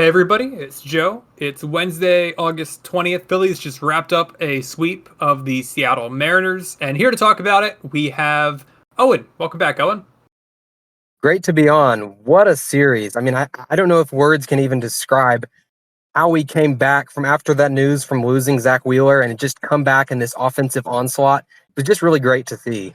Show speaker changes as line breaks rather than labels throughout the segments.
Hey everybody, it's Joe. It's Wednesday, August 20th. Phillies just wrapped up a sweep of the Seattle Mariners, and here to talk about it, we have Owen. Welcome back, Owen.
Great to be on. What a series. I don't know if words can even describe how we came back from after that news from losing Zach Wheeler and just come back in this offensive onslaught. It was just really great to see.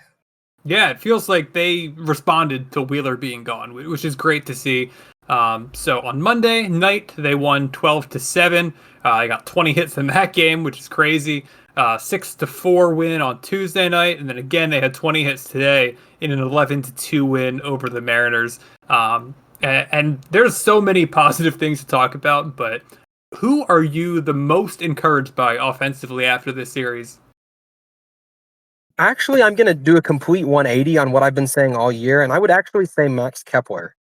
Yeah, it feels like they responded to Wheeler being gone, which is great to see. So on Monday night, they won 12-7. I got 20 hits in that game, which is crazy. 6-4 win on Tuesday night, and then again they had 20 hits today in an 11-2 win over the Mariners. And there's so many positive things to talk about, but who are you the most encouraged by offensively after this series?
Actually, I'm going to do a complete 180 on what I've been saying all year, and I would actually say Max Kepler.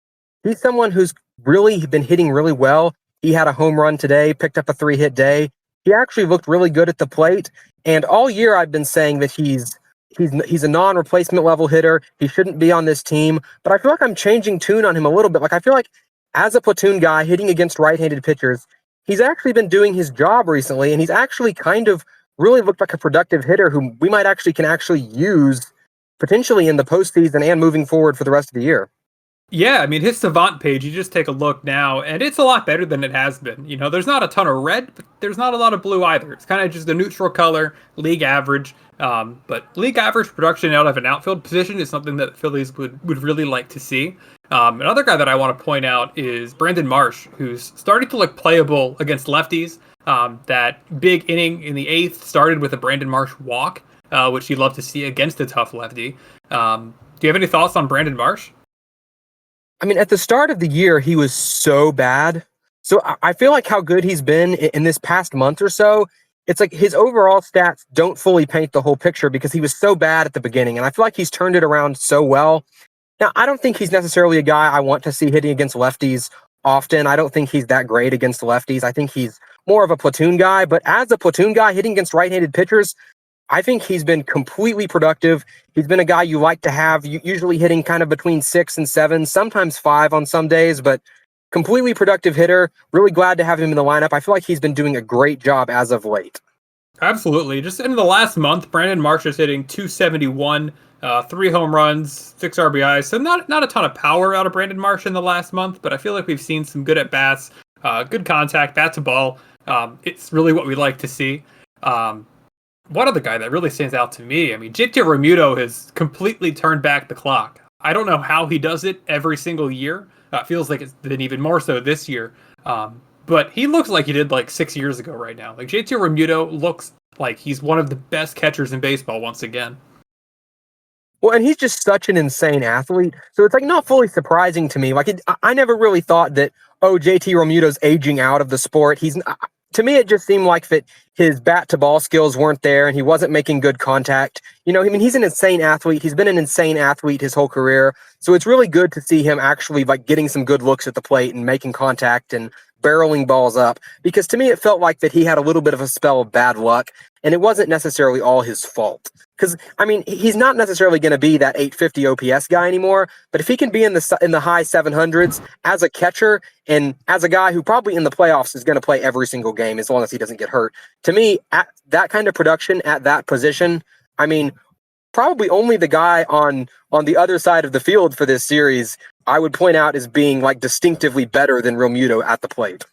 He's someone who's really been hitting really well. He had a home run today, picked up a 3-hit day. He actually looked really good at the plate, and all year I've been saying that he's a non-replacement level hitter. He shouldn't be on this team, but I feel like I'm changing tune on him a little bit. Like I feel like as a platoon guy hitting against right-handed pitchers, he's actually been doing his job recently, and he's actually kind of really looked like a productive hitter who we might can use potentially in the postseason and moving forward for the rest of the year.
Yeah, I mean, his Savant page, you just take a look now, and it's a lot better than it has been. You know, there's not a ton of red, but there's not a lot of blue either. It's kind of just a neutral color, league average. But league average production out of an outfield position is something that the Phillies would really like to see. Another guy that I want to point out is Brandon Marsh, who's starting to look playable against lefties. That big inning in the eighth started with a Brandon Marsh walk, which you'd love to see against a tough lefty. Do you have any thoughts on Brandon Marsh?
I mean, at the start of the year, he was so bad. So I feel like how good he's been in this past month or so, it's like his overall stats don't fully paint the whole picture because he was so bad at the beginning. And I feel like he's turned it around so well. Now, I don't think he's necessarily a guy I want to see hitting against lefties often. I don't think he's that great against lefties. I think he's more of a platoon guy. But as a platoon guy hitting against right-handed pitchers, I think he's been completely productive. He's been a guy you like to have, usually hitting kind of between 6 and 7, sometimes 5 on some days, but completely productive hitter. Really glad to have him in the lineup. I feel like he's been doing a great job as of late.
Absolutely. Just in the last month, Brandon Marsh is hitting 271, 3 home runs, 6 RBIs. So not a ton of power out of Brandon Marsh in the last month, but I feel like we've seen some good at-bats, good contact, bat to ball. It's really what we like to see. One other guy that really stands out to me, I mean, JT Realmuto has completely turned back the clock. I don't know how he does it every single year. It feels like it's been even more so this year. But he looks like he did like 6 years ago right now. Like JT Realmuto looks like he's one of the best catchers in baseball once again.
Well, and he's just such an insane athlete. So it's like not fully surprising to me. I never really thought that, JT Realmuto's aging out of the sport. To me, it just seemed like that his bat to ball skills weren't there and he wasn't making good contact. You know, I mean, he's an insane athlete. He's been an insane athlete his whole career. So it's really good to see him actually like getting some good looks at the plate and making contact and barreling balls up, because to me, it felt like that he had a little bit of a spell of bad luck and it wasn't necessarily all his fault. Because, I mean, he's not necessarily going to be that 850 OPS guy anymore, but if he can be in the high 700s as a catcher and as a guy who probably in the playoffs is going to play every single game as long as he doesn't get hurt, to me, at that kind of production at that position, I mean, probably only the guy on the other side of the field for this series I would point out as being like distinctively better than Realmuto at the plate.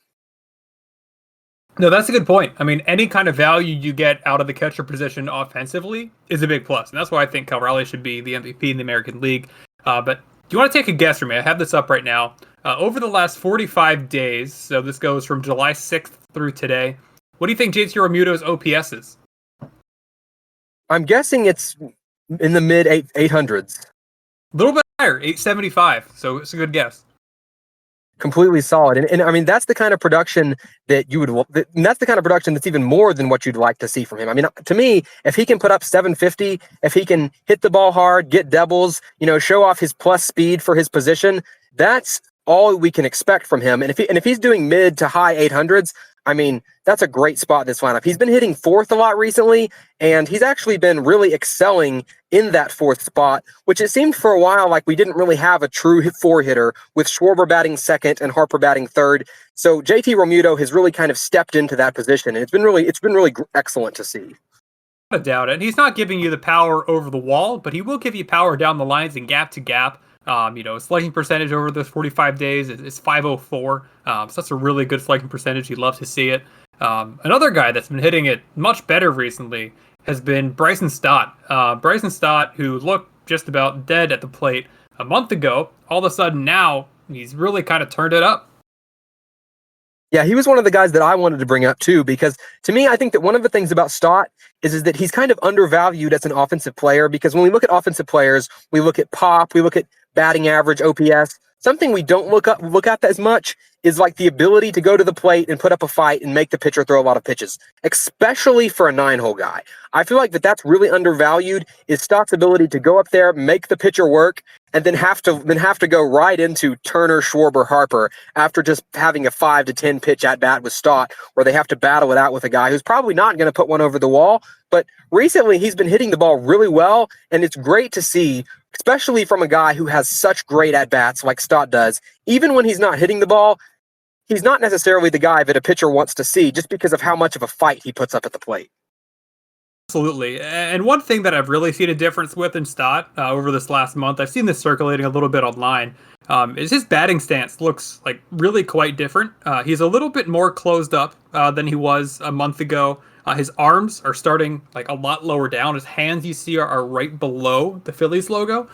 No, that's a good point. I mean, any kind of value you get out of the catcher position offensively is a big plus. And that's why I think Cal Raleigh should be the MVP in the American League. But do you want to take a guess for me? I have this up right now. Over the last 45 days, so this goes from July 6th through today, what do you think JT Realmuto's OPS is?
I'm guessing it's in the mid 800s.
A little bit higher, 875. So it's a good guess.
Completely solid. And I mean, that's the kind of production that and that's the kind of production that's even more than what you'd like to see from him. I mean, to me, if he can put up 750, if he can hit the ball hard, get doubles, show off his plus speed for his position, that's all we can expect from him. And if he's doing mid to high 800s, I mean, that's a great spot, this lineup. He's been hitting fourth a lot recently, and he's actually been really excelling in that fourth spot, which it seemed for a while like we didn't really have a true four hitter with Schwarber batting second and Harper batting third. So JT Realmuto has really kind of stepped into that position, and it's been really excellent to see.
I doubt it. He's not giving you the power over the wall, but he will give you power down the lines and gap to gap. Slugging percentage over those 45 days is 504. So that's a really good slugging percentage. You'd love to see it. Another guy that's been hitting it much better recently has been Bryson Stott. Bryson Stott, who looked just about dead at the plate a month ago, all of a sudden now he's really kind of turned it up.
Yeah, he was one of the guys that I wanted to bring up too, because to me, I think that one of the things about Stott is that he's kind of undervalued as an offensive player, because when we look at offensive players, we look at pop, we look at batting average, OPS. Something we don't look at as much is like the ability to go to the plate and put up a fight and make the pitcher throw a lot of pitches, especially for a 9-hole guy. I feel like that's really undervalued, is Stott's ability to go up there, make the pitcher work, and then have to go right into Turner, Schwarber, Harper after just having a 5 to 10 pitch at bat with Stott, where they have to battle it out with a guy who's probably not going to put one over the wall. But recently he's been hitting the ball really well, and it's great to see, especially from a guy who has such great at-bats like Stott does. Even when he's not hitting the ball, he's not necessarily the guy that a pitcher wants to see just because of how much of a fight he puts up at the plate.
Absolutely. And one thing that I've really seen a difference with in Stott over this last month, I've seen this circulating a little bit online, is his batting stance looks like really quite different. He's a little bit more closed up than he was a month ago. His arms are starting like a lot lower down. His hands, you see, are right below the Phillies logo.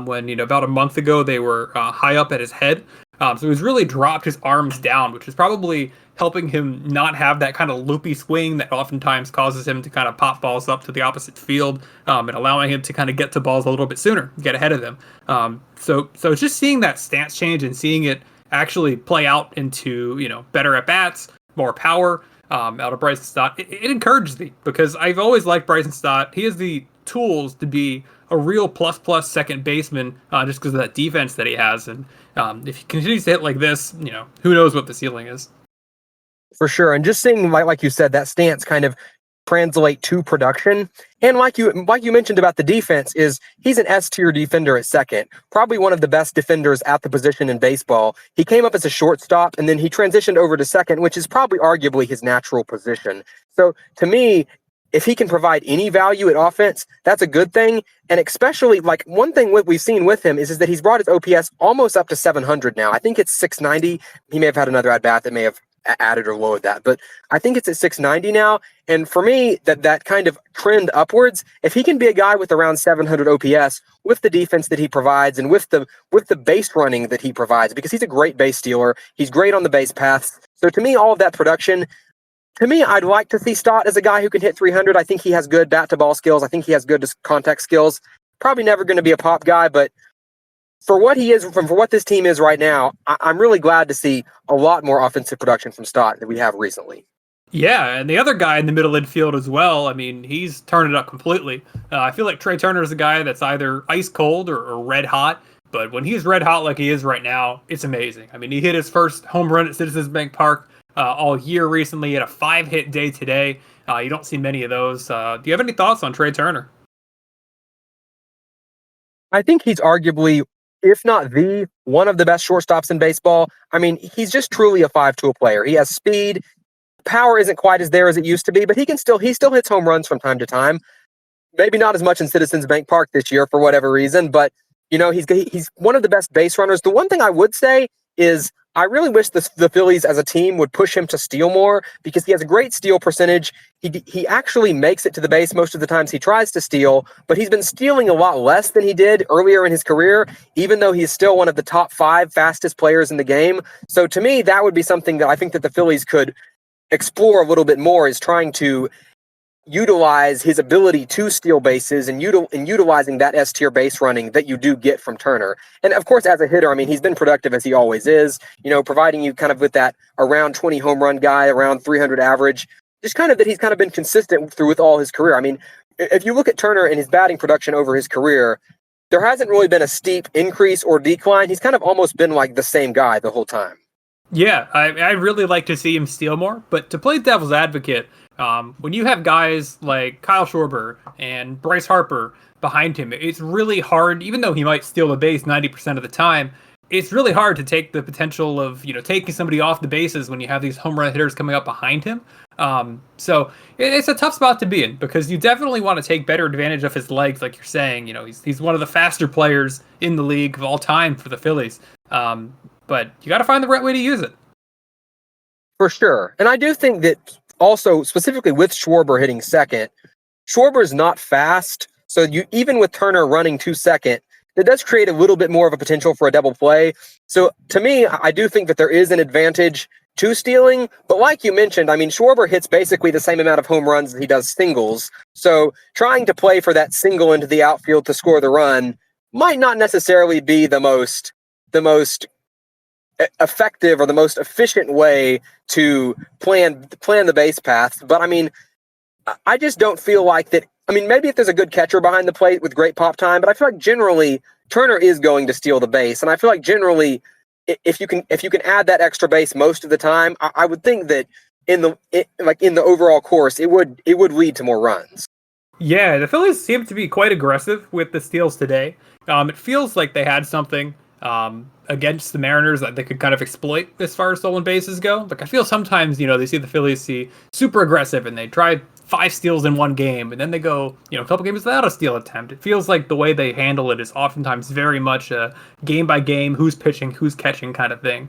When about a month ago they were high up at his head. So he's really dropped his arms down, which is probably helping him not have that kind of loopy swing that oftentimes causes him to kind of pop balls up to the opposite field, and allowing him to kind of get to balls a little bit sooner, get ahead of them. So just seeing that stance change and seeing it actually play out into better at bats, more power out of Bryson Stott, it encourages me, because I've always liked Bryson Stott. He has the tools to be a real plus second baseman, just because of that defense that he has. And if he continues to hit like this, who knows what the ceiling is.
For sure. And just seeing, like you said, that stance kind of translate to production. And like you mentioned about the defense, is he's an S-tier defender at second, probably one of the best defenders at the position in baseball. He came up as a shortstop, and then he transitioned over to second, which is probably arguably his natural position. So to me, if he can provide any value at offense, that's a good thing. And especially, like, one thing we've seen with him is that he's brought his OPS almost up to 700 now. I think it's 690. He may have had another at-bat that may have added or lowered that, but I think it's at 690 now. And for me, that kind of trend upwards, if he can be a guy with around 700 OPS with the defense that he provides and with the base running that he provides, because he's a great base stealer, he's great on the base paths. So to me, all of that production, to me, I'd like to see Stott as a guy who can hit 300. I think he has good bat-to-ball skills. I think he has good contact skills. Probably never going to be a pop guy, but for what he is, for what this team is right now, I'm really glad to see a lot more offensive production from Stott than we have recently.
Yeah, and the other guy in the middle infield as well, I mean, he's turned it up completely. I feel like Trey Turner is a guy that's either ice cold or red hot, but when he's red hot like he is right now, it's amazing. I mean, he hit his first home run at Citizens Bank Park all year recently. He had a 5-hit day today. You don't see many of those. Do you have any thoughts on Trey Turner?
I think he's arguably, if not the one of the best shortstops in baseball. I mean, he's just truly a 5-tool player. He has speed. Power isn't quite as there as it used to be, but he still hits home runs from time to time. Maybe not as much in Citizens Bank Park this year for whatever reason, but he's one of the best base runners. The one thing I would say is I really wish the Phillies as a team would push him to steal more, because he has a great steal percentage. He actually makes it to the base most of the times he tries to steal, but he's been stealing a lot less than he did earlier in his career, even though he's still one of the top 5 fastest players in the game. So to me, that would be something that I think that the Phillies could explore a little bit more, is trying to utilize his ability to steal bases and utilizing that S-tier base running that you do get from Turner. And of course, as a hitter, I mean, he's been productive as he always is, providing you kind of with that around 20 home run guy, around 300 average, just kind of that he's kind of been consistent through with all his career. I mean, if you look at Turner and his batting production over his career, there hasn't really been a steep increase or decline. He's kind of almost been like the same guy the whole time.
Yeah, I really like to see him steal more, but to play devil's advocate, when you have guys like Kyle Schwarber and Bryce Harper behind him, it's really hard, even though he might steal the base 90% of the time, it's really hard to take the potential of, taking somebody off the bases when you have these home run hitters coming up behind him. So it's a tough spot to be in because you definitely want to take better advantage of his legs, like you're saying. He's one of the faster players in the league of all time for the Phillies. But you got to find the right way to use it.
For sure. And I do think that also, specifically with Schwarber hitting second, Schwarber is not fast. So even with Turner running 2 second, it does create a little bit more of a potential for a double play. So to me, I do think that there is an advantage to stealing. But like you mentioned, I mean, Schwarber hits basically the same amount of home runs as he does singles. So trying to play for that single into the outfield to score the run might not necessarily be the most effective or the most efficient way to plan the base paths. But I mean, I just don't feel like that. I mean, maybe if there's a good catcher behind the plate with great pop time, but I feel like generally Turner is going to steal the base, and I feel like generally if you can add that extra base most of the time, I would think that in the overall course it would lead to more runs.
Yeah, the Phillies seem to be quite aggressive with the steals today. It feels like they had something against the Mariners that they could kind of exploit as far as stolen bases go. Like I feel sometimes, they see the Phillies see super aggressive and they try 5 steals in one game and then they go, a couple games without a steal attempt. It feels like the way they handle it is oftentimes very much a game by game, who's pitching, who's catching kind of thing.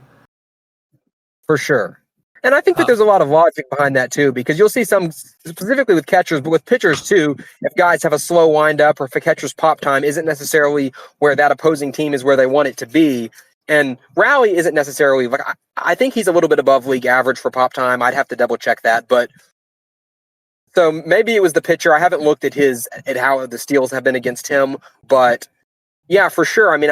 For sure. And I think that there's a lot of logic behind that too, because you'll see some specifically with catchers, but with pitchers too, if guys have a slow windup or if a catcher's pop time isn't necessarily where that opposing team is where they want it to be. And Rowley isn't necessarily like, I think he's a little bit above league average for pop time. I'd have to double check that, but so maybe it was the pitcher. I haven't looked at how the steals have been against him, but yeah, for sure. I mean,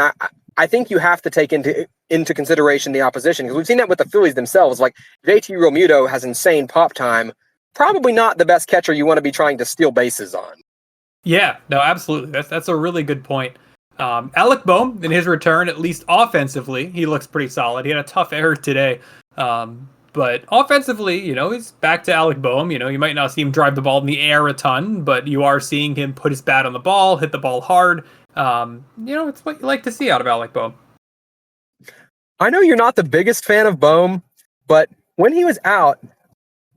I think you have to take into consideration the opposition because we've seen that with the Phillies themselves. Like JT Realmuto has insane pop time. Probably not the best catcher you want to be trying to steal bases on.
Yeah, no, absolutely. That's a really good point. Alec Bohm in his return, at least offensively, he looks pretty solid. He had a tough error today. But offensively, he's back to Alec Bohm. You might not see him drive the ball in the air a ton, but you are seeing him put his bat on the ball, hit the ball hard. It's what you like to see out of Alec Bohm.
I know you're not the biggest fan of Bohm, but when he was out,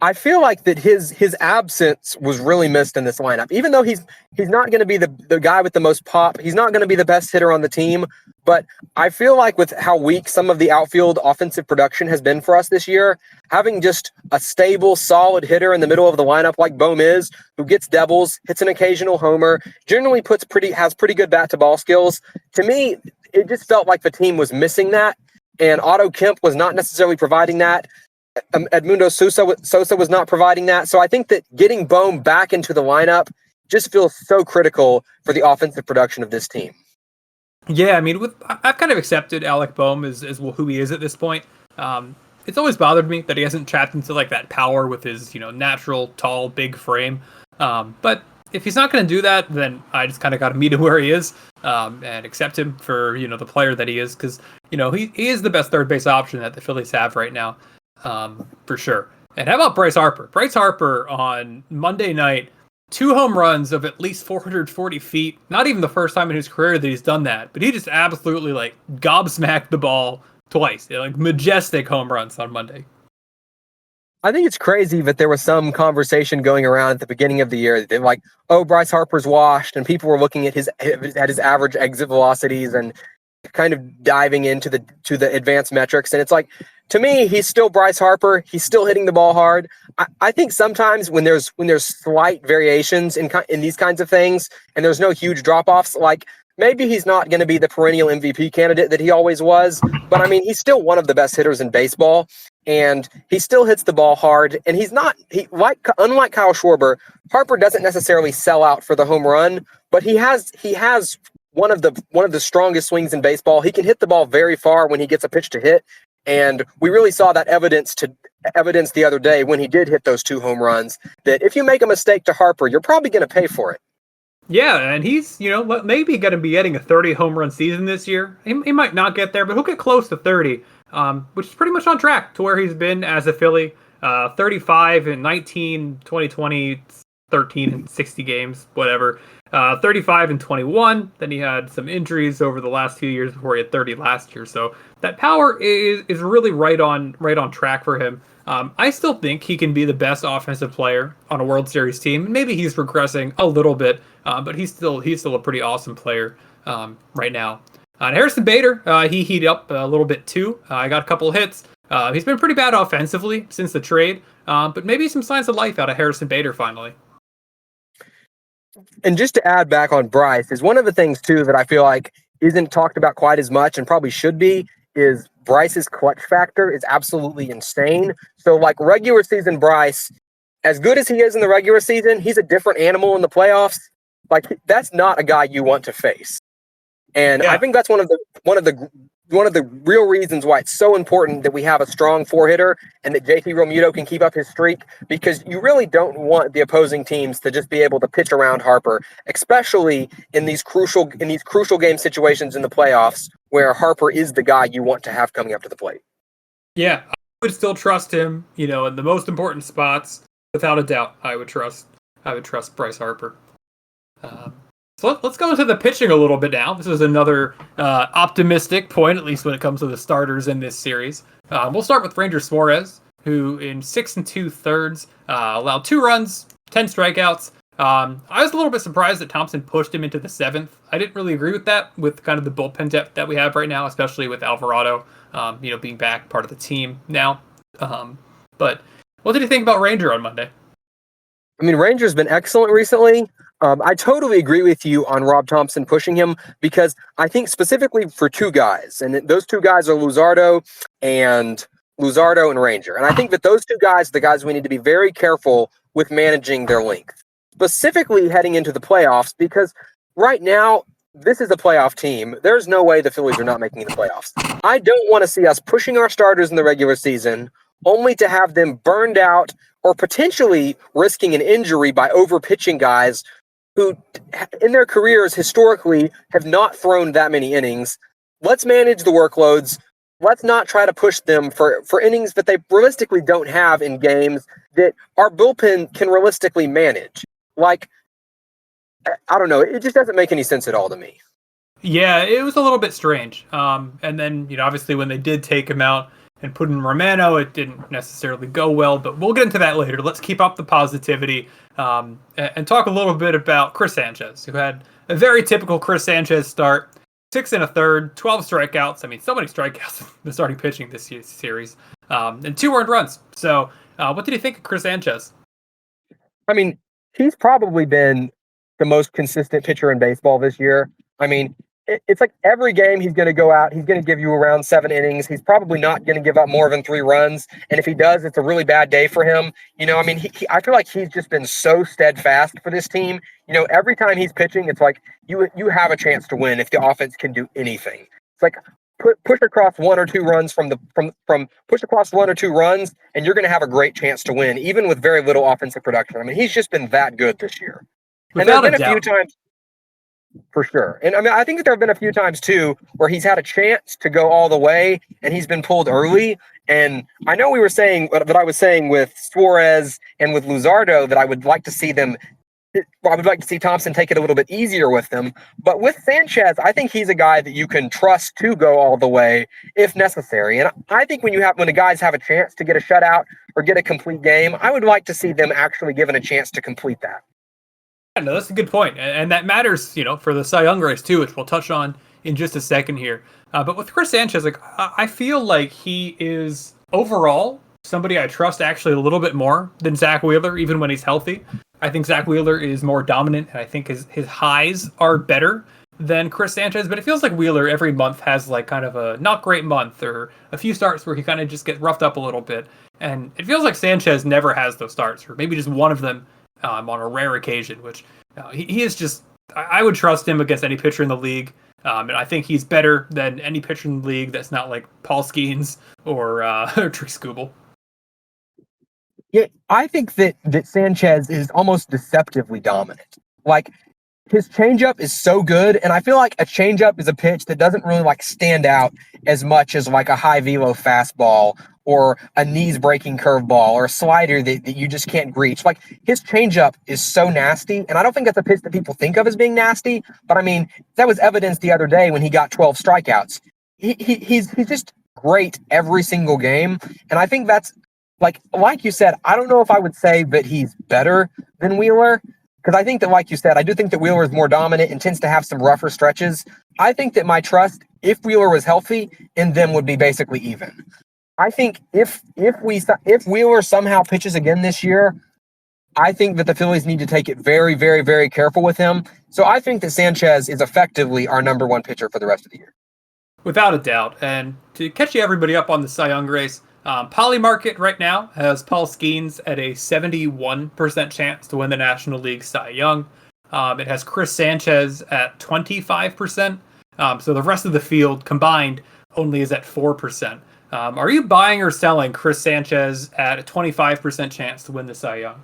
I feel like that his absence was really missed in this lineup. Even though he's not going to be the guy with the most pop, he's not going to be the best hitter on the team. But I feel like with how weak some of the outfield offensive production has been for us this year, having just a stable, solid hitter in the middle of the lineup like Bohm is, who gets doubles, hits an occasional homer, generally has pretty good bat to ball skills. To me, it just felt like the team was missing that, and Otto Kemp was not necessarily providing that. Edmundo Sosa was not providing that. So I think that getting Bohm back into the lineup just feels so critical for the offensive production of this team.
Yeah, I mean, I've kind of accepted Alec Bohm as who he is at this point. It's always bothered me that he hasn't trapped into like that power with his natural tall big frame. But if he's not going to do that, then I just kind of got to meet him where he is and accept him for the player that he is, because he is the best third base option that the Phillies have right now. For sure. And how about Bryce Harper? Bryce Harper on Monday night, 2 home runs of at least 440 feet. Not even the first time in his career that he's done that, but he just absolutely gobsmacked the ball twice. Majestic home runs on Monday.
I think it's crazy that there was some conversation going around at the beginning of the year that like, oh, Bryce Harper's washed, and people were looking at his average exit velocities and kind of diving into the advanced metrics, and it's like, to me, he's still Bryce Harper. He's still hitting the ball hard. I think sometimes when there's slight variations in these kinds of things, and there's no huge drop-offs, like maybe he's not going to be the perennial MVP candidate that he always was, but I mean, he's still one of the best hitters in baseball, and he still hits the ball hard. And unlike Kyle Schwarber, Harper doesn't necessarily sell out for the home run, but he has one of the strongest swings in baseball. He can hit the ball very far when he gets a pitch to hit. And we really saw that evidence the other day when he did hit those 2 home runs, that if you make a mistake to Harper, you're probably going to pay for it.
Yeah, and he's, maybe going to be getting a 30 home run season this year. He might not get there, but he'll get close to 30. which is pretty much on track to where he's been as a Philly. 35 and 19, 2020, 13 and 60 games, whatever. 35 and 21. Then he had some injuries over the last few years before he had 30 last year. So that power is really right on track for him. I still think he can be the best offensive player on a World Series team. Maybe he's regressing a little bit, but he's still a pretty awesome player right now. Harrison Bader, he heated up a little bit too. I got a couple of hits. He's been pretty bad offensively since the trade, but maybe some signs of life out of Harrison Bader finally.
And just to add back on Bryce, is one of the things too that I feel like isn't talked about quite as much and probably should be, is Bryce's clutch factor is absolutely insane. So like regular season Bryce, as good as he is in the regular season, he's a different animal in the playoffs. Like that's not a guy you want to face. And I think that's one of the real reasons why it's so important that we have a strong four-hitter and that JT Realmuto can keep up his streak, because you really don't want the opposing teams to just be able to pitch around Harper, especially in these crucial game situations in the playoffs where Harper is the guy you want to have coming up to the plate.
Yeah, I would still trust him, in the most important spots, without a doubt. I would trust Bryce Harper. So let's go into the pitching a little bit now. This is another optimistic point, at least when it comes to the starters in this series. We'll start with Ranger Suarez, who in 6 2/3 allowed 2 runs, 10 strikeouts. I was a little bit surprised that Thompson pushed him into the 7th. I didn't really agree with that, with kind of the bullpen depth that we have right now, especially with Alvarado, being back part of the team now. But what did you think about Ranger on Monday?
I mean, Ranger's been excellent recently. I totally agree with you on Rob Thompson pushing him, because I think specifically for 2 guys, and those 2 guys are Luzardo and Ranger. And I think that those 2 guys are the guys we need to be very careful with managing their length, specifically heading into the playoffs, because right now, this is a playoff team. There's no way the Phillies are not making the playoffs. I don't want to see us pushing our starters in the regular season only to have them burned out or potentially risking an injury by overpitching guys who in their careers historically have not thrown that many innings. Let's manage the workloads. Let's not try to push them for innings that they realistically don't have in games that our bullpen can realistically manage. Like, I don't know. It just doesn't make any sense at all to me.
Yeah, it was a little bit strange. And then, obviously when they did take him out and put in Romano, it didn't necessarily go well, but we'll get into that later. Let's keep up the positivity and talk a little bit about Chris Sanchez, who had a very typical Chris Sanchez start. 6 1/3, 12 strikeouts. I mean, so many strikeouts in the starting pitching this series, and 2 earned runs. So what did you think of Chris Sanchez?
I mean, he's probably been the most consistent pitcher in baseball this year. I mean, it's like every game he's going to go out, he's going to give you around 7 innings. He's probably not going to give up more than 3 runs. And if he does, it's a really bad day for him. I mean, I feel like he's just been so steadfast for this team. Every time he's pitching, it's like you have a chance to win if the offense can do anything. It's like push across 1 or 2 runs from push across 1 or 2 runs, and you're going to have a great chance to win, even with very little offensive production. I mean, he's just been that good this year. And there have been a few times. For sure. And I mean, I think that there have been a few times too where he's had a chance to go all the way and he's been pulled early. And I know I was saying with Suarez and with Luzardo that I would like to see Thompson take it a little bit easier with them. But with Sanchez, I think he's a guy that you can trust to go all the way if necessary. And I think when the guys have a chance to get a shutout or get a complete game, I would like to see them actually given a chance to complete that.
No, that's a good point, and that matters, for the Cy Young race too, which we'll touch on in just a second here. But with Chris Sanchez, I feel like he is overall somebody I trust actually a little bit more than Zach Wheeler, even when he's healthy. I think Zach Wheeler is more dominant, and I think his highs are better than Chris Sanchez. But it feels like Wheeler every month has like kind of a not great month or a few starts where he kind of just gets roughed up a little bit, and it feels like Sanchez never has those starts, or maybe just one of them. On a rare occasion, which he is just, I would trust him against any pitcher in the league. And I think he's better than any pitcher in the league that's not like Paul Skeens or Tree Skubal.
Yeah, I think that Sanchez is almost deceptively dominant. Like, his changeup is so good, and I feel like a changeup is a pitch that doesn't really like stand out as much as like a high velo fastball or a knees breaking curveball or a slider that you just can't reach. Like his changeup is so nasty, and I don't think that's a pitch that people think of as being nasty. But I mean, that was evidenced the other day when he got 12 strikeouts. He's just great every single game, and I think that's like you said. I don't know if I would say that he's better than Wheeler. Because I think that, like you said, I do think that Wheeler is more dominant and tends to have some rougher stretches. I think that my trust, if Wheeler was healthy, in them would be basically even. I think if Wheeler somehow pitches again this year, I think that the Phillies need to take it very, very, very careful with him. So I think that Sanchez is effectively our number one pitcher for the rest of the year.
Without a doubt. And to catch you everybody up on the Cy Young race, Polymarket right now has Paul Skeens at a 71% chance to win the National League Cy Young. It has Chris Sanchez at 25%. So the rest of the field combined only is at 4%. Are you buying or selling Chris Sanchez at a 25% chance to win the Cy Young?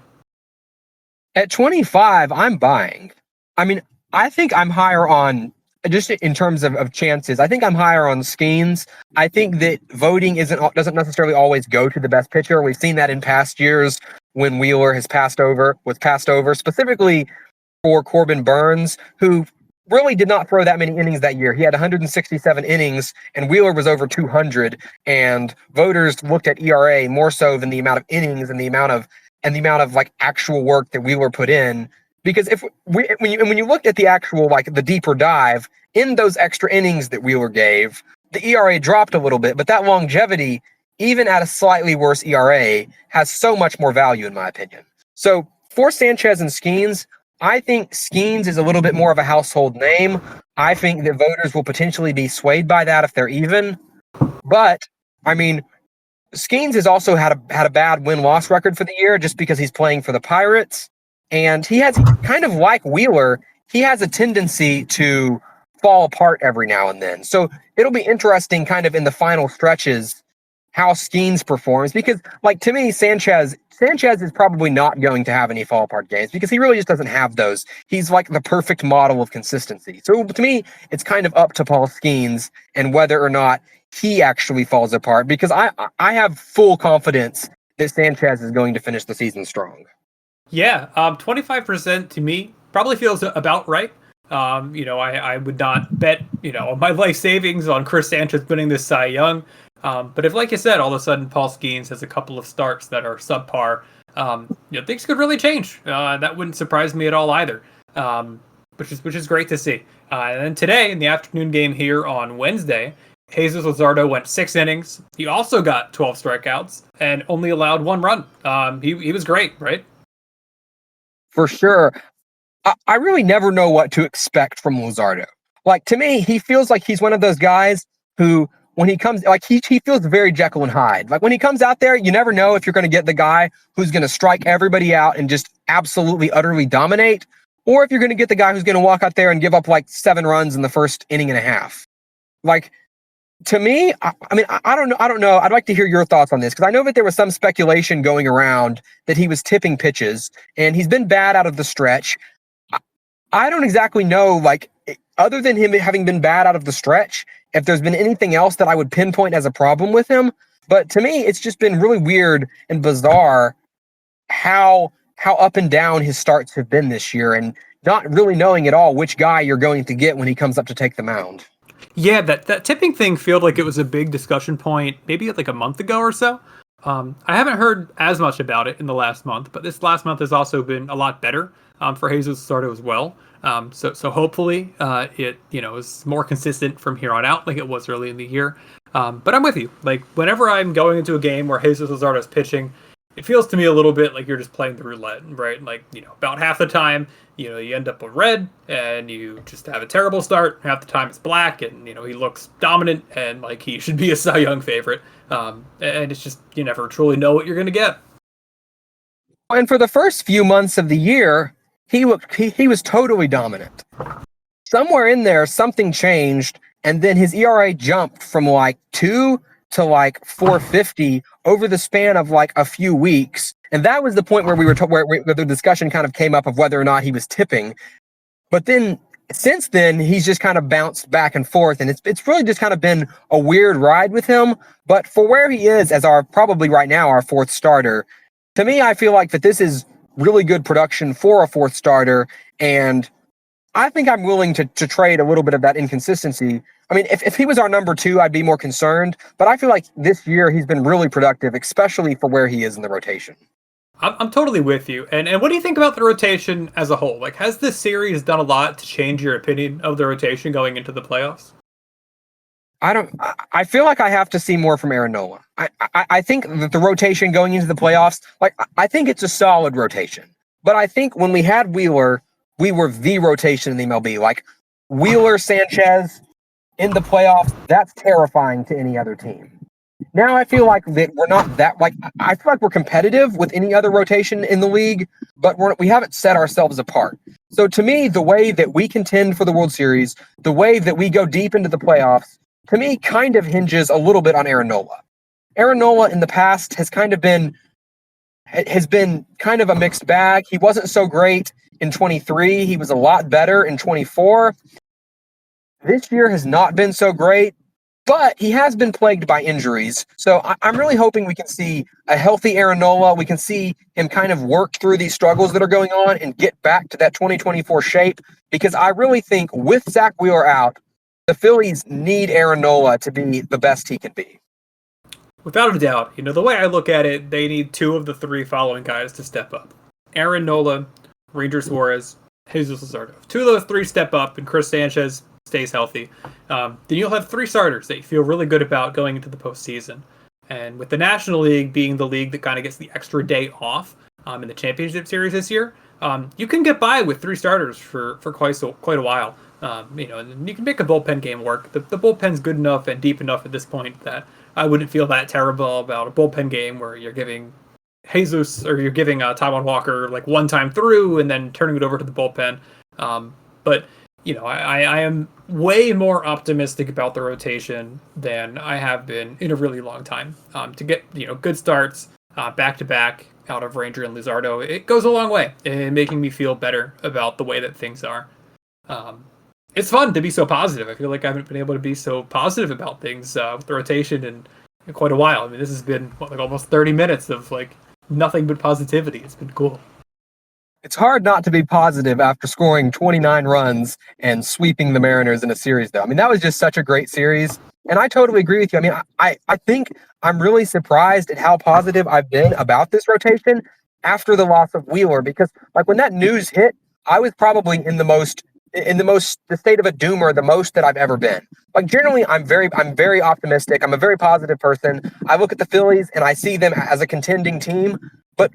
At 25, I'm buying. I mean, I think I'm higher on, just in terms of chances, I think I'm higher on Skeens. I think that voting doesn't necessarily always go to the best pitcher. We've seen that in past years when Wheeler was passed over, specifically for Corbin Burns, who really did not throw that many innings that year. He had 167 innings, and Wheeler was over 200. And voters looked at ERA more so than the amount of innings and the amount of like actual work that Wheeler put in. Because when you looked at the actual, like the deeper dive in those extra innings that Wheeler gave, the ERA dropped a little bit, but that longevity, even at a slightly worse ERA, has so much more value in my opinion. So for Sanchez and Skeens, I think Skeens is a little bit more of a household name. I think that voters will potentially be swayed by that if they're even. But I mean, Skeens has also had a bad win-loss record for the year just because he's playing for the Pirates. And he has, kind of like Wheeler, he has a tendency to fall apart every now and then. So it'll be interesting kind of in the final stretches how Skeens performs, because like to me, Sanchez is probably not going to have any fall apart games because he really just doesn't have those. He's like the perfect model of consistency. So to me, it's kind of up to Paul Skeens and whether or not he actually falls apart, because I have full confidence that Sanchez is going to finish the season strong.
Yeah, 25% to me probably feels about right. I would not bet, my life savings on Chris Sanchez winning this Cy Young. But if, like you said, all of a sudden Paul Skeens has a couple of starts that are subpar, things could really change. That wouldn't surprise me at all either, which is great to see. And then today in the afternoon game here on Wednesday, Jesus Luzardo went 6 innings. He also got 12 strikeouts and only allowed 1 run. He was great, right?
For sure. I really never know what to expect from Luzardo. Like, to me, he feels like he's one of those guys who, when he comes, like he feels very Jekyll and Hyde. Like when he comes out there, you never know if you're going to get the guy who's going to strike everybody out and just absolutely, utterly dominate, or if you're going to get the guy who's going to walk out there and give up like 7 runs in the first inning and a half. Like, to me, I don't know. I'd like to hear your thoughts on this, because I know that there was some speculation going around that he was tipping pitches, and he's been bad out of the stretch. I don't exactly know, like, other than him having been bad out of the stretch, if there's been anything else that I would pinpoint as a problem with him. But to me, it's just been really weird and bizarre how up and down his starts have been this year, and not really knowing at all which guy you're going to get when he comes up to take the mound.
Yeah, that tipping thing felt like it was a big discussion point maybe like a month ago or so. I haven't heard as much about it in the last month, but this last month has also been a lot better for Jesus Luzardo as well. So hopefully it is more consistent from here on out like it was early in the year. But I'm with you. Like whenever I'm going into a game where Jesus Luzardo is pitching, it feels to me a little bit like you're just playing the roulette, right? Like, about half the time, you end up with red and you just have a terrible start. Half the time it's black and, he looks dominant and like he should be a Cy Young favorite. And it's just, you never truly know what you're going to get.
And for the first few months of the year, he was totally dominant. Somewhere in there, something changed, and then his ERA jumped from like 2 to like 450 over the span of like a few weeks. And that was the point where where the discussion kind of came up of whether or not he was tipping. But then since then, he's just kind of bounced back and forth, and it's really just kind of been a weird ride with him. But for where he is as our probably right now our fourth starter, to me, I feel like that this is really good production for a fourth starter, and I think I'm willing to trade a little bit of that inconsistency. I mean, if he was our number two, I'd be more concerned, but I feel like this year he's been really productive, especially for where he is in the rotation.
I'm totally with you. And what do you think about the rotation as a whole? Like, has this series done a lot to change your opinion of the rotation going into the playoffs?
I feel like I have to see more from Aaron Nola. I think that the rotation going into the playoffs, like, I think it's a solid rotation. But I think when we had Wheeler, we were the rotation in the MLB. Like, Wheeler, Sanchez in the playoffs, that's terrifying to any other team. Now I feel like that we're not that, like, I feel like we're competitive with any other rotation in the league, but we haven't set ourselves apart. So to me, the way that we contend for the World Series, the way that we go deep into the playoffs, to me kind of hinges a little bit on Aaron Nola. Aaron Nola in the past has been kind of a mixed bag. He wasn't so great in 23. He was a lot better in 24. This year has not been so great, but he has been plagued by injuries. So I'm really hoping we can see a healthy Aaron Nola. We can see him kind of work through these struggles that are going on and get back to that 2024 shape, because I really think with Zach Wheeler out, the Phillies need Aaron Nola to be the best he can be.
Without a doubt, the way I look at it, they need two of the three following guys to step up. Aaron Nola, Ranger Suarez, Jesus Luzardo. If two of those three step up and Chris Sanchez stays healthy, then you'll have three starters that you feel really good about going into the postseason. And with the National League being the league that kind of gets the extra day off in the championship series this year, you can get by with three starters for quite a while. And you can make a bullpen game work. The bullpen's good enough and deep enough at this point that I wouldn't feel that terrible about a bullpen game where you're giving Jesus or you're giving Taijuan Walker like one time through and then turning it over to the bullpen. But I am way more optimistic about the rotation than I have been in a really long time. To get good starts back to back out of Ranger and Luzardo, it goes a long way in making me feel better about the way that things are. It's fun to be so positive. I feel like I haven't been able to be so positive about things with the rotation in quite a while. I mean, this has been almost 30 minutes of nothing but positivity. It's been cool.
It's hard not to be positive after scoring 29 runs and sweeping the Mariners in a series, though. I mean, that was just such a great series. And I totally agree with you. I mean, I think I'm really surprised at how positive I've been about this rotation after the loss of Wheeler, because when that news hit, I was probably in the state of a doomer the most that I've ever been. Generally, I'm very optimistic. I'm a very positive person. I look at the Phillies and I see them as a contending team, but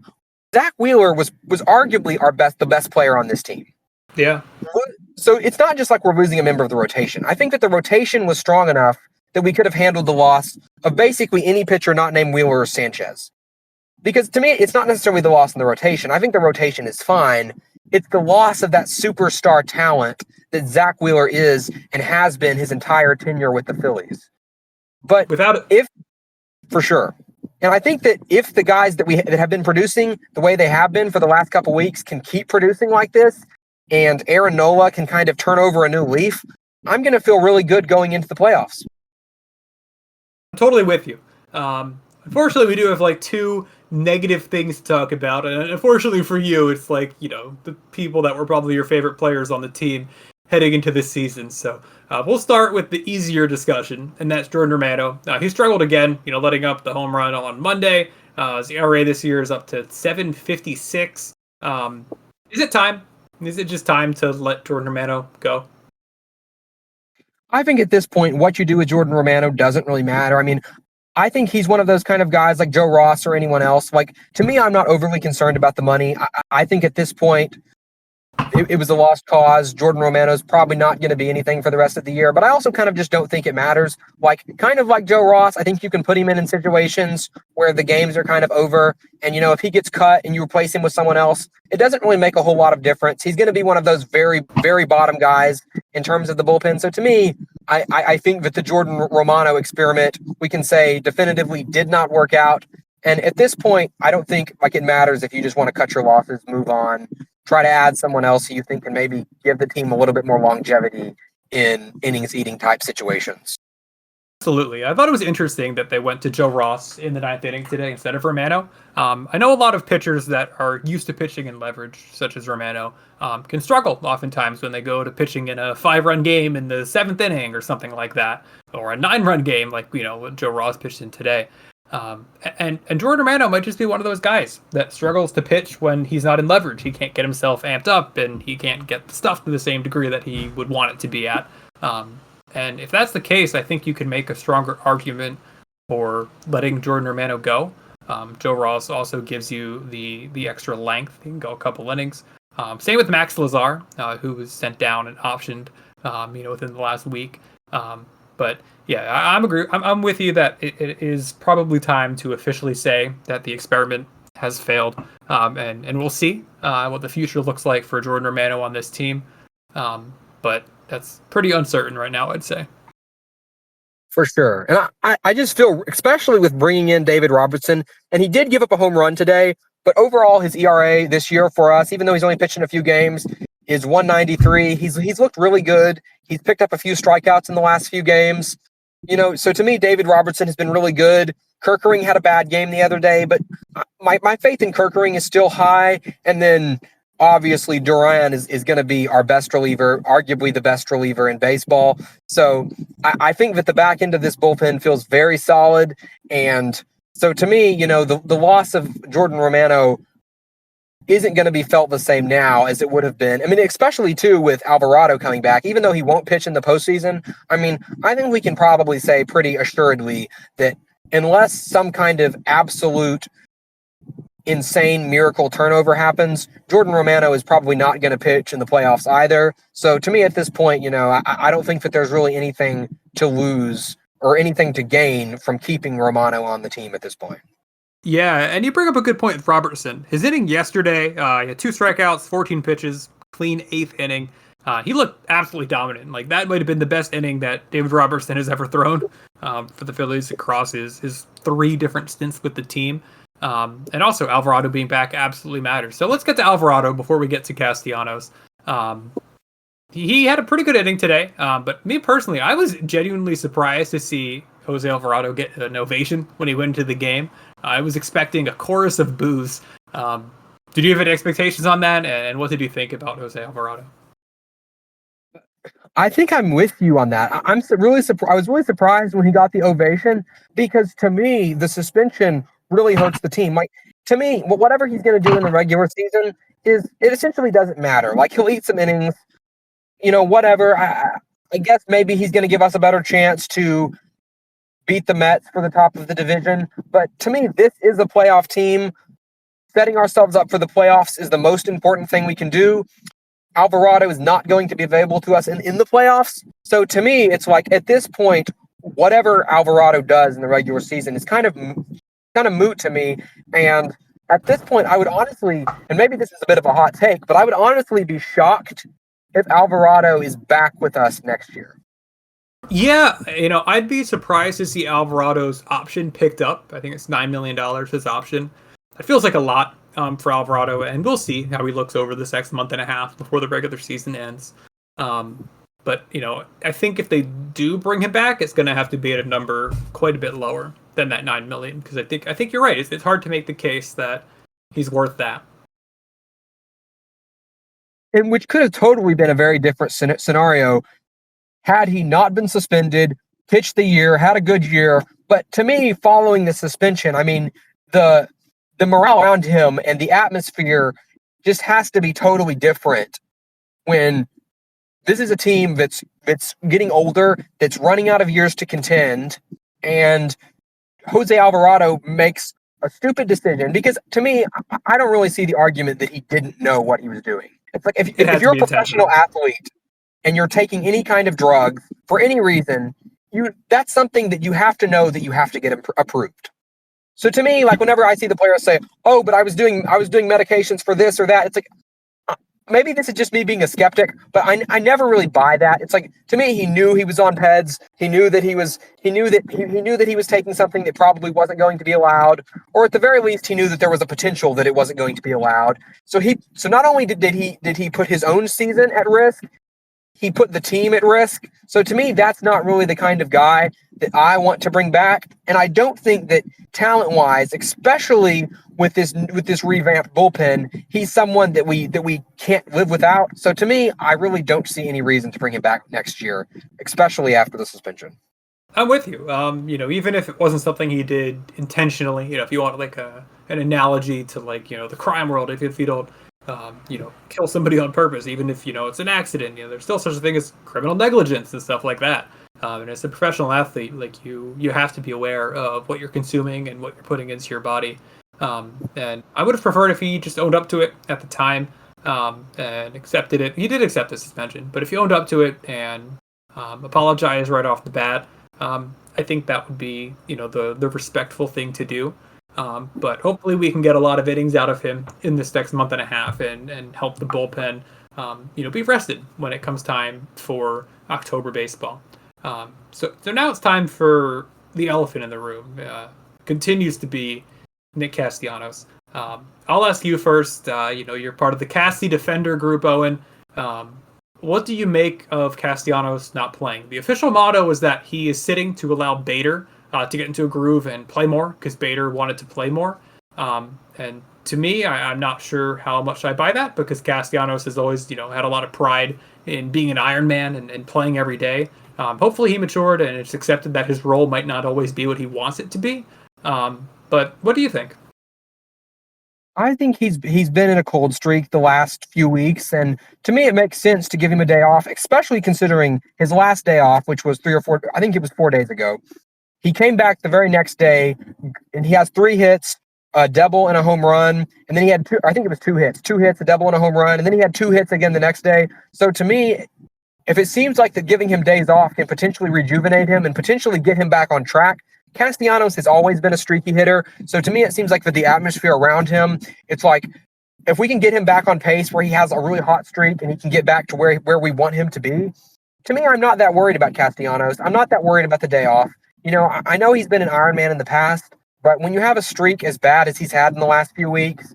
Zach Wheeler was arguably the best player on this team.
Yeah.
So it's not just like we're losing a member of the rotation. I think that the rotation was strong enough that we could have handled the loss of basically any pitcher not named Wheeler or Sanchez. Because to me, it's not necessarily the loss in the rotation. I think the rotation is fine. It's the loss of that superstar talent that Zach Wheeler is and has been his entire tenure with the Phillies. But for sure. And I think that if the guys that have been producing the way they have been for the last couple weeks can keep producing like this, and Aaron Nola can kind of turn over a new leaf, I'm going to feel really good going into the playoffs.
I'm totally with you. Unfortunately, we do have two negative things to talk about, and unfortunately for you, it's the people that were probably your favorite players on the team heading into this season. So we'll start with the easier discussion, and that's Jordan Romano. He struggled again, letting up the home run on Monday. His ERA this year is up to 7.56. Is it time? Is it just time to let Jordan Romano go?
I think at this point, what you do with Jordan Romano doesn't really matter. I mean, I think he's one of those kind of guys like Joe Ross or anyone else. To me, I'm not overly concerned about the money. I think at this point, it was a lost cause. Jordan Romano's probably not going to be anything for the rest of the year, but I also kind of just don't think it matters. Kind of like Joe Ross, I think you can put him in situations where the games are kind of over, and if he gets cut and you replace him with someone else, it doesn't really make a whole lot of difference. He's going to be one of those very, very bottom guys in terms of the bullpen. So to me, I think that the Jordan Romano experiment, we can say definitively did not work out. And at this point, I don't think it matters if you just want to cut your losses, move on, try to add someone else who you think can maybe give the team a little bit more longevity in innings eating type situations.
Absolutely. I thought it was interesting that they went to Joe Ross in the ninth inning today instead of Romano. I know a lot of pitchers that are used to pitching in leverage, such as Romano, can struggle oftentimes when they go to pitching in a 5-run game in the seventh inning or something like that, or a 9-run game like what Joe Ross pitched in today. And Jordan Romano might just be one of those guys that struggles to pitch when he's not in leverage. He can't get himself amped up, and he can't get the stuff to the same degree that he would want it to be at. And if that's the case, I think you can make a stronger argument for letting Jordan Romano go. Joe Ross also gives you the extra length. He can go a couple innings. Same with Max Lazar, who was sent down and optioned, within the last week. But yeah, I'm with you that it is probably time to officially say that the experiment has failed. And we'll see what the future looks like for Jordan Romano on this team. But that's pretty uncertain right now, I'd say.
For sure. And I just feel, especially with bringing in David Robertson, and he did give up a home run today, but overall his ERA this year for us, even though he's only pitched in a few games, is 193. He's looked really good. He's picked up a few strikeouts in the last few games. So to me, David Robertson has been really good. Kerkering had a bad game the other day, but my faith in Kerkering is still high. And then obviously Duran is going to be our best reliever, arguably the best reliever in baseball. So I think that the back end of this bullpen feels very solid. And so to me, the loss of Jordan Romano isn't going to be felt the same now as it would have been. I mean, especially too with Alvarado coming back, even though he won't pitch in the postseason. I mean, I think we can probably say pretty assuredly that unless some kind of absolute insane miracle turnover happens, Jordan Romano is probably not going to pitch in the playoffs either. So to me at this point, I don't think that there's really anything to lose or anything to gain from keeping Romano on the team at this point.
Yeah, and you bring up a good point with Robertson. His inning yesterday, he had 2 strikeouts, 14 pitches, clean 8th inning. He looked absolutely dominant. Like, that might have been the best inning that David Robertson has ever thrown for the Phillies across his 3 different stints with the team. And also Alvarado being back absolutely matters. So let's get to Alvarado before we get to Castellanos. He had a pretty good inning today, but me personally, I was genuinely surprised to see Jose Alvarado get an ovation when he went into the game. I was expecting a chorus of boos. Did you have any expectations on that? And what did you think about Jose Alvarado?
I think I'm with you on that. I was really surprised when he got the ovation, because to me, the suspension really hurts the team. Like, to me, whatever he's going to do in the regular season it essentially doesn't matter. Like, he'll eat some innings, whatever. I guess maybe he's going to give us a better chance to beat the Mets for the top of the division. But to me, this is a playoff team. Setting ourselves up for the playoffs is the most important thing we can do. Alvarado is not going to be available to us in the playoffs. So to me, it's like, at this point, whatever Alvarado does in the regular season is kind of moot to me. And at this point, I would honestly, and maybe this is a bit of a hot take, but I would honestly be shocked if Alvarado is back with us next year.
Yeah, I'd be surprised to see Alvarado's option picked up. I think it's $9 million, his option. It feels like a lot for Alvarado, and we'll see how he looks over this next month and a half before the regular season ends. But I think if they do bring him back, it's going to have to be at a number quite a bit lower than that $9 million, because I think you're right. It's hard to make the case that he's worth that.
And which could have totally been a very different scenario had he not been suspended, pitched the year, had a good year. But to me, following the suspension, I mean, the morale around him and the atmosphere just has to be totally different when this is a team that's getting older, that's running out of years to contend, and Jose Alvarado makes a stupid decision. Because to me, I don't really see the argument that he didn't know what he was doing. It's like, if you're a professional athlete and you're taking any kind of drug for any reason, that's something that you have to know that you have to get approved. So to me, like, whenever I see the players say, "Oh, but I was doing medications for this or that," it's like, maybe this is just me being a skeptic, but I never really buy that. It's like, to me, he knew he was on PEDS. He knew that he knew that he was taking something that probably wasn't going to be allowed, or at the very least, he knew that there was a potential that it wasn't going to be allowed. So not only did he put his own season at risk, he put the team at risk. So to me, that's not really the kind of guy that I want to bring back. And I don't think that talent-wise, especially with this revamped bullpen, he's someone that we can't live without. So to me, I really don't see any reason to bring him back next year, especially after the suspension.
I'm with you. Even if it wasn't something he did intentionally, if you want like an analogy to like, the crime world, if you don't, kill somebody on purpose, even if, it's an accident, there's still such a thing as criminal negligence and stuff like that. And as a professional athlete, like you have to be aware of what you're consuming and what you're putting into your body. And I would have preferred if he just owned up to it at the time, and accepted it. He did accept the suspension, but if he owned up to it and apologized right off the bat, I think that would be, the respectful thing to do. But hopefully we can get a lot of innings out of him in this next month and a half and help the bullpen, be rested when it comes time for October baseball. So now it's time for the elephant in the room. Continues to be Nick Castellanos. I'll ask you first. You're part of the Cassie Defender group, Owen. What do you make of Castellanos not playing? The official motto is that he is sitting to allow Bader to get into a groove and play more because Bader wanted to play more. And to me, I'm not sure how much I buy that because Castellanos has always, had a lot of pride in being an Iron Man and playing every day. Hopefully he matured and it's accepted that his role might not always be what he wants it to be. But what do you think?
I think he's been in a cold streak the last few weeks, and to me, it makes sense to give him a day off, especially considering his last day off, which was 3 or 4. I think it was 4 days ago. He came back the very next day, and he has 3 hits, a double and a home run, and then he had 2. I think it was 2 hits, a double and a home run, and then he had 2 hits again the next day. So to me, if it seems like that giving him days off can potentially rejuvenate him and potentially get him back on track, Castellanos has always been a streaky hitter. So to me, it seems like with the atmosphere around him, it's like if we can get him back on pace where he has a really hot streak and he can get back to where we want him to be, to me, I'm not that worried about Castellanos. I'm not that worried about the day off. I know he's been an Iron Man in the past, but when you have a streak as bad as he's had in the last few weeks,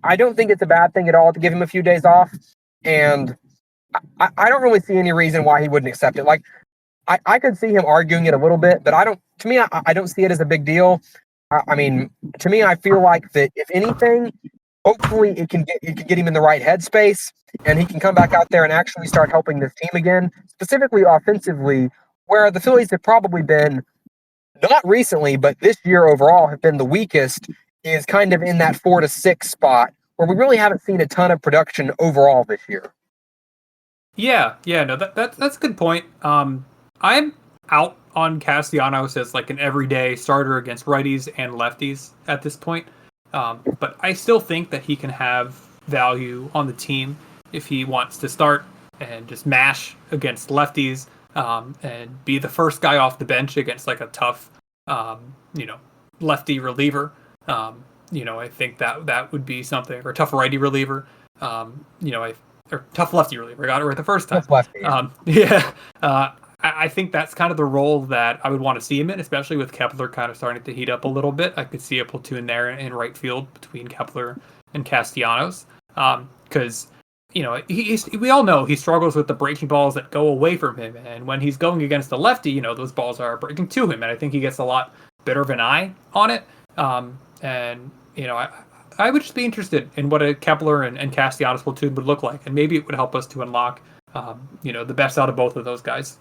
I don't think it's a bad thing at all to give him a few days off. And I don't really see any reason why he wouldn't accept it. Like, I could see him arguing it a little bit, but I don't see it as a big deal. I mean, to me, I feel like that if anything, hopefully it can get him in the right headspace and he can come back out there and actually start helping this team again, specifically offensively, where the Phillies have probably been, not recently, but this year overall have been the weakest, is kind of in that 4 to 6 spot where we really haven't seen a ton of production overall this year.
Yeah, no, that's a good point. I'm out on Castellanos as like an everyday starter against righties and lefties at this point. But I still think that he can have value on the team if he wants to start and just mash against lefties, and be the first guy off the bench against like a tough, lefty reliever. I think that would be something, or a tough righty reliever. Or tough lefty reliever. I got it right the first time.
Tough lefty.
I think that's kind of the role that I would want to see him in, especially with Kepler kind of starting to heat up a little bit. I could see a platoon there in right field between Kepler and Castellanos. Because, we all know he struggles with the breaking balls that go away from him. And when he's going against a lefty, those balls are breaking to him. And I think he gets a lot better of an eye on it. I would just be interested in what a Kepler and Castellanos platoon would look like. And maybe it would help us to unlock, the best out of both of those guys.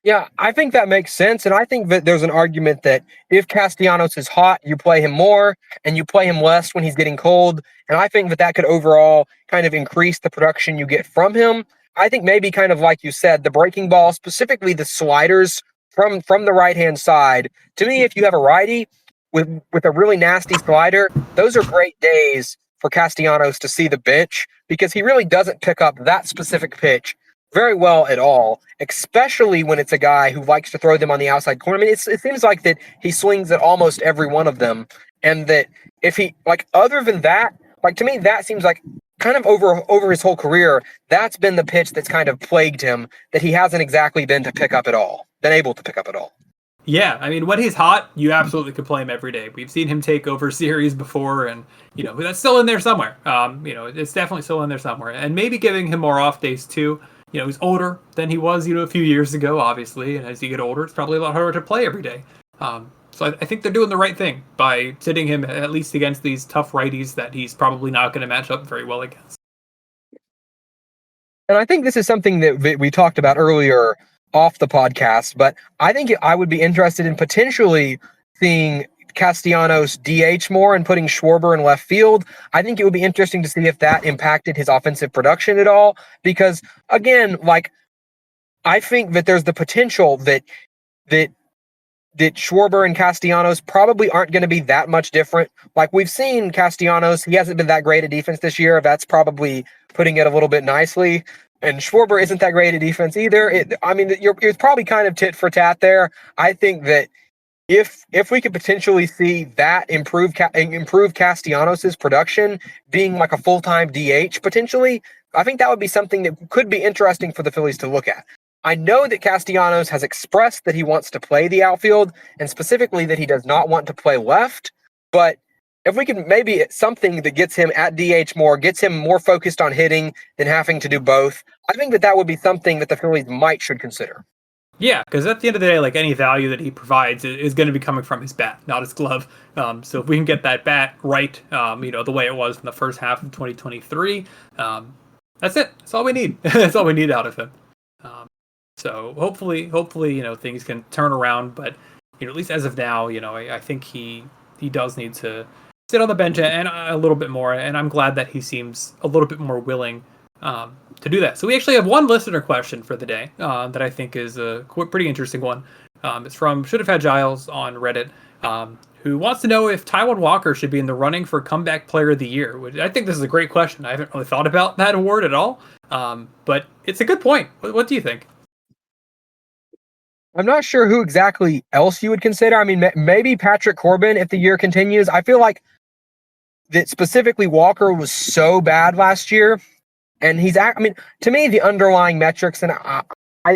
Yeah, I think that makes sense. And I think that there's an argument that if Castellanos is hot, you play him more and you play him less when he's getting cold. And I think that could overall kind of increase the production you get from him. I think maybe kind of like you said, the breaking ball, specifically the sliders from the right-hand side. To me, if you have a righty with a really nasty slider, those are great days for Castellanos to see the bench because he really doesn't pick up that specific pitch very well at all, especially when it's a guy who likes to throw them on the outside corner. I mean, it seems like that he swings at almost every one of them, and that if he, like, other than that, Like, to me, that seems like kind of over his whole career, that's been the pitch that's kind of plagued him, that he hasn't exactly been able to pick up at all.
Yeah, I mean, when he's hot, you absolutely could play him every day. We've seen him take over series before, and that's still in there somewhere. It's definitely still in there somewhere, and maybe giving him more off days too. He's older than he was, a few years ago, obviously, and as you get older, it's probably a lot harder to play every day. So I think they're doing the right thing by sitting him at least against these tough righties that he's probably not going to match up very well against.
And I think this is something that we talked about earlier off the podcast, but I think I would be interested in potentially seeing Castellanos DH more and putting Schwarber in left field. I think it would be interesting to see if that impacted his offensive production at all, because again, like, I think that there's the potential that Schwarber and Castellanos probably aren't going to be that much different. Like, we've seen Castellanos, he hasn't been that great at defense this year. That's probably putting it a little bit nicely. And Schwarber isn't that great at defense either. It's probably kind of tit for tat there. I think that if we could potentially see that improve Castellanos' production, being like a full-time DH potentially, I think that would be something that could be interesting for the Phillies to look at. I know that Castellanos has expressed that he wants to play the outfield, and specifically that he does not want to play left, but if we can maybe something that gets him at DH more, gets him more focused on hitting than having to do both, I think that would be something that the Phillies should consider.
Yeah, because at the end of the day, like, any value that he provides is going to be coming from his bat, not his glove. So if we can get that bat right, the way it was in the first half of 2023, that's it. That's all we need. That's all we need out of him. So hopefully, things can turn around. But at least as of now, I think he does need to sit on the bench and a little bit more. And I'm glad that he seems a little bit more willing to do that. So we actually have one listener question for the day that I think is a pretty interesting one. It's from Should Have Had Giles on Reddit, who wants to know if Taijuan Walker should be in the running for Comeback Player of the Year. Which I think this is a great question. I haven't really thought about that award at all, but it's a good point. What do you think?
I'm not sure who exactly else you would consider. I mean, maybe Patrick Corbin if the year continues. I feel like that specifically Walker was so bad last year, and to me, the underlying metrics, and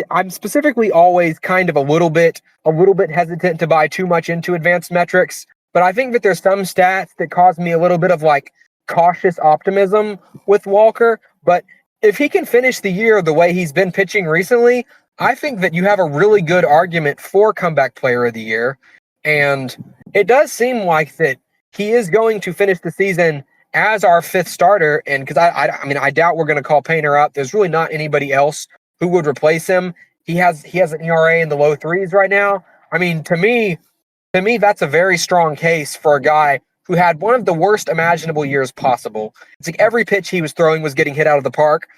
I'm specifically always kind of a little bit hesitant to buy too much into advanced metrics, but I think that there's some stats that cause me a little bit of like cautious optimism with Walker. But if he can finish the year the way he's been pitching recently, I think that you have a really good argument for Comeback Player of the Year. And it does seem like that he is going to finish the season as our fifth starter. And because I doubt we're going to call Painter up. There's really not anybody else who would replace him. He has an ERA in the low threes right now. I mean, to me, that's a very strong case for a guy who had one of the worst imaginable years possible. It's like every pitch he was throwing was getting hit out of the park.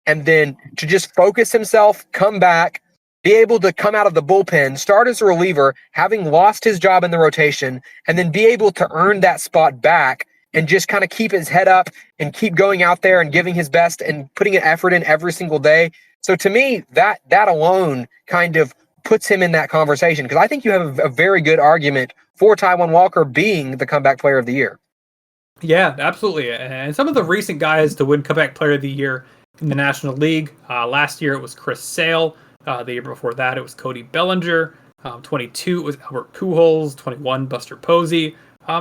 And then to just focus himself, come back, be able to come out of the bullpen, start as a reliever, having lost his job in the rotation, and then be able to earn that spot back and just kind of keep his head up and keep going out there and giving his best and putting an effort in every single day. So to me, that alone kind of puts him in that conversation, because I think you have a very good argument for Taijuan Walker being the Comeback Player of the Year.
Yeah, absolutely. And some of the recent guys to win Comeback Player of the Year in the National League, last year it was Chris Sale. The year before that, it was Cody Bellinger. 22, it was Albert Pujols. 21, Buster Posey.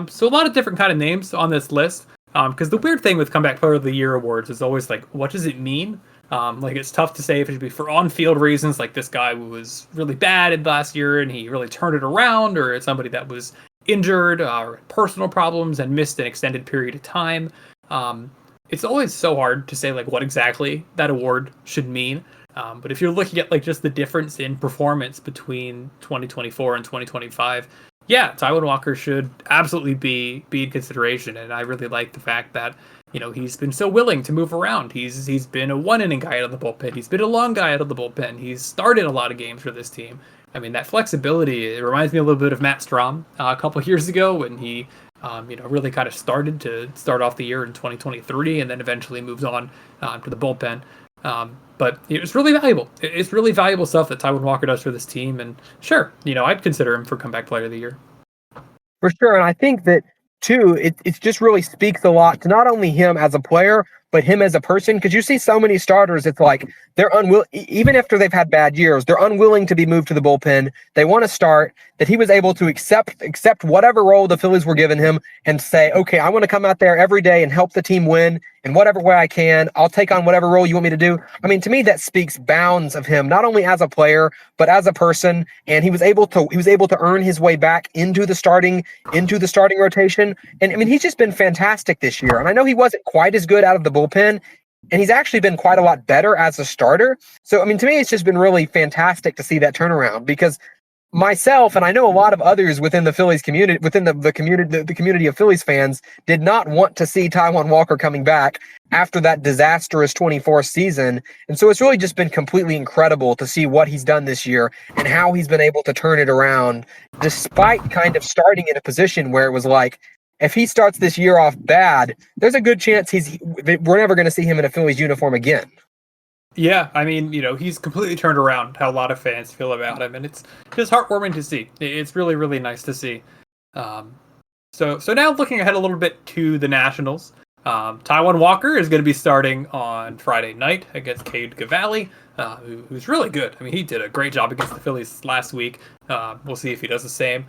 So a lot of different kind of names on this list. Because the weird thing with Comeback Player of the Year awards is always like, what does it mean? Like, it's tough to say if it should be for on-field reasons, like this guy was really bad in last year and he really turned it around, or it's somebody that was injured or personal problems and missed an extended period of time. It's always so hard to say like what exactly that award should mean. But if you're looking at like just the difference in performance between 2024 and 2025, yeah, Taijuan Walker should absolutely be in consideration. And I really like the fact that, he's been so willing to move around. He's been a one-inning guy out of the bullpen. He's been a long guy out of the bullpen. He's started a lot of games for this team. I mean, that flexibility, it reminds me a little bit of Matt Strahm a couple years ago when he, really kind of start off the year in 2023 and then eventually moved on to the bullpen. But it's really valuable. It's really valuable stuff that Taijuan Walker does for this team. And sure, I'd consider him for Comeback Player of the Year.
For sure. And I think that too, it just really speaks a lot to not only him as a player, but him as a person. Because you see so many starters, it's like they're unwilling, even after they've had bad years, they're unwilling to be moved to the bullpen. They want to start. That he was able to accept whatever role the Phillies were giving him and say, okay, I want to come out there every day and help the team win in whatever way I can. I'll take on whatever role you want me to do. I mean, to me, that speaks bounds of him, not only as a player, but as a person. And he was able to earn his way back into the starting rotation. And I mean, he's just been fantastic this year. And I know he wasn't quite as good out of the bullpen, and he's actually been quite a lot better as a starter. So, I mean, to me, it's just been really fantastic to see that turnaround, because myself, and I know a lot of others within the Phillies community, within the community of Phillies fans, did not want to see Taijuan Walker coming back after that disastrous 24th season. And so it's really just been completely incredible to see what he's done this year and how he's been able to turn it around, despite kind of starting in a position where it was like, if he starts this year off bad, there's a good chance we're never going to see him in a Phillies uniform again.
Yeah, I mean, he's completely turned around how a lot of fans feel about him, and it's just heartwarming to see. It's really, really nice to see. So now looking ahead a little bit to the Nationals, Taijuan Walker is going to be starting on Friday night against Cade Cavalli, who's really good. I mean, he did a great job against the Phillies last week. We'll see if he does the same.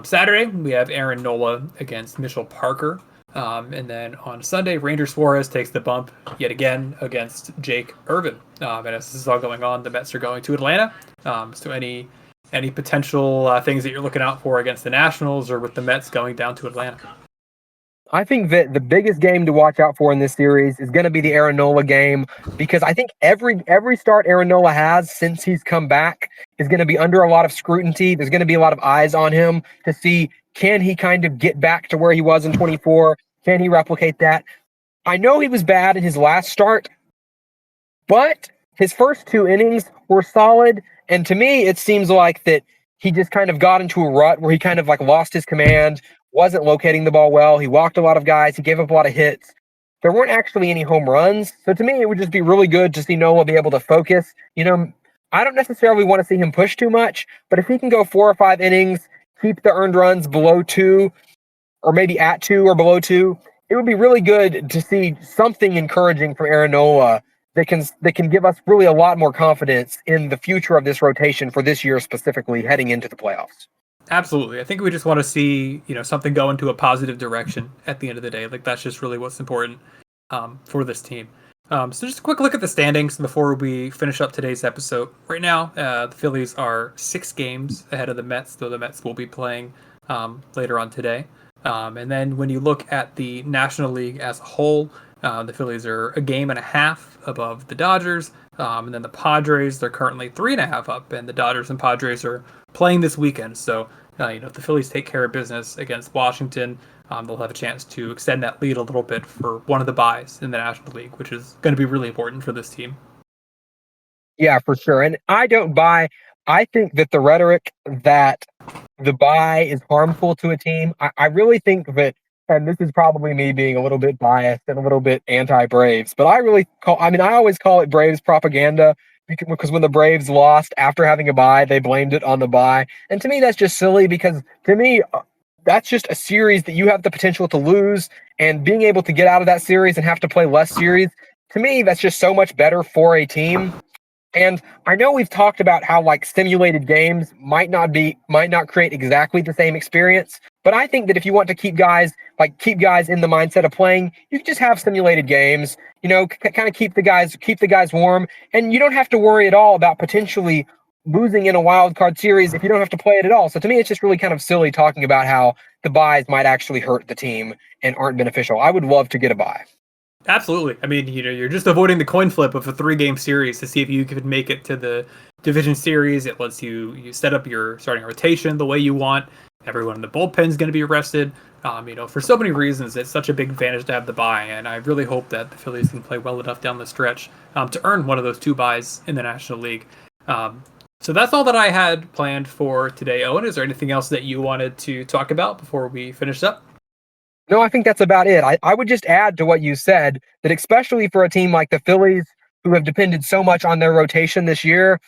Saturday, we have Aaron Nola against Mitchell Parker. And then on Sunday, Ranger Suarez takes the bump yet again against Jake Irvin. And as this is all going on, the Mets are going to Atlanta. So any potential things that you're looking out for against the Nationals or with the Mets going down to Atlanta?
I think that the biggest game to watch out for in this series is going to be the Aaron Nola game, because I think every start Aaron Nola has since he's come back is going to be under a lot of scrutiny. There's going to be a lot of eyes on him to see, can he kind of get back to where he was in 24? Can he replicate that? I know he was bad in his last start, but his first 2 innings were solid. And to me, it seems like that he just kind of got into a rut where he kind of like lost his command, wasn't locating the ball well. He walked a lot of guys. He gave up a lot of hits. There weren't actually any home runs. So to me, it would just be really good to see Nola be able to focus. I don't necessarily want to see him push too much, but if he can go 4 or 5 innings, keep the earned runs below 2, or maybe at 2 or below 2, it would be really good to see something encouraging from Aaron Nola that can give us really a lot more confidence in the future of this rotation for this year specifically heading into the playoffs.
Absolutely. I think we just want to see, something go into a positive direction at the end of the day. Like, that's just really what's important for this team. So just a quick look at the standings before we finish up today's episode. Right now, the Phillies are 6 games ahead of the Mets, though the Mets will be playing later on today. And then when you look at the National League as a whole, the Phillies are a game and a half above the Dodgers. And then the Padres, they're currently 3.5 up, and the Dodgers and Padres are playing this weekend. So, if the Phillies take care of business against Washington, they'll have a chance to extend that lead a little bit for one of the byes in the National League, which is going to be really important for this team.
Yeah, for sure. And I don't buy. I think that the rhetoric that the bye is harmful to a team, I really think that, and this is probably me being a little bit biased and a little bit anti-Braves, but I always call it Braves propaganda, because when the Braves lost after having a bye, they blamed it on the bye. And to me, that's just silly, because to me, that's just a series that you have the potential to lose, and being able to get out of that series and have to play less series, to me, that's just so much better for a team. And I know we've talked about how like simulated games might not create exactly the same experience, but I think that if you want to keep guys in the mindset of playing, you can just have simulated games, kind of keep the guys warm, and you don't have to worry at all about potentially losing in a wild card series if you don't have to play it at all. So to me, it's just really kind of silly talking about how the byes might actually hurt the team and aren't beneficial. I would love to get a bye.
Absolutely. I mean, you're just avoiding the coin flip of a 3-game series to see if you could make it to the division series. It lets you set up your starting rotation the way you want. Everyone in the bullpen is going to be rested. For so many reasons, it's such a big advantage to have the bye, and I really hope that the Phillies can play well enough down the stretch to earn one of those 2 byes in the National League. So that's all that I had planned for today, Owen. Is there anything else that you wanted to talk about before we finish up?
No, I think that's about it. I would just add to what you said that especially for a team like the Phillies, who have depended so much on their rotation this year,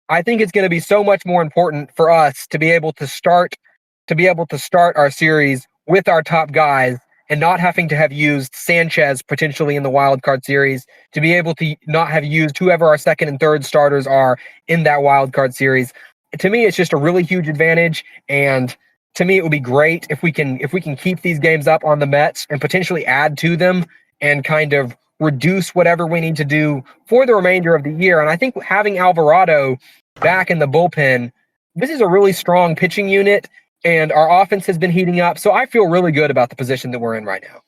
I think it's going to be so much more important for us to be able to start our series with our top guys and not having to have used Sanchez potentially in the wild card series, to be able to not have used whoever our second and third starters are in that wild card series. To me, it's just a really huge advantage, and to me, it would be great if we can keep these games up on the Mets and potentially add to them and kind of reduce whatever we need to do for the remainder of the year. And I think having Alvarado back in the bullpen, this is a really strong pitching unit, and our offense has been heating up. So I feel really good about the position that we're in right now.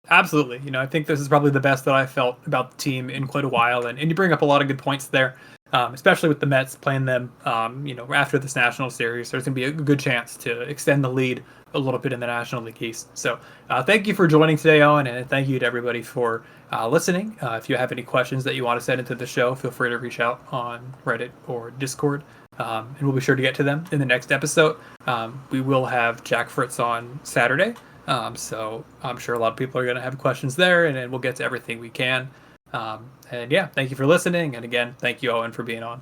Absolutely. I think this is probably the best that I've felt about the team in quite a while. And you bring up a lot of good points there, especially with the Mets playing them, after this National Series. There's going to be a good chance to extend the lead a little bit in the National League East. So thank you for joining today, Owen, and thank you to everybody for listening. If you have any questions that you want to send into the show, feel free to reach out on Reddit or Discord. And we'll be sure to get to them in the next episode. We will have Jack Fritz on Saturday. So I'm sure a lot of people are going to have questions there, and we'll get to everything we can. And yeah, thank you for listening. And again, thank you, Owen, for being on.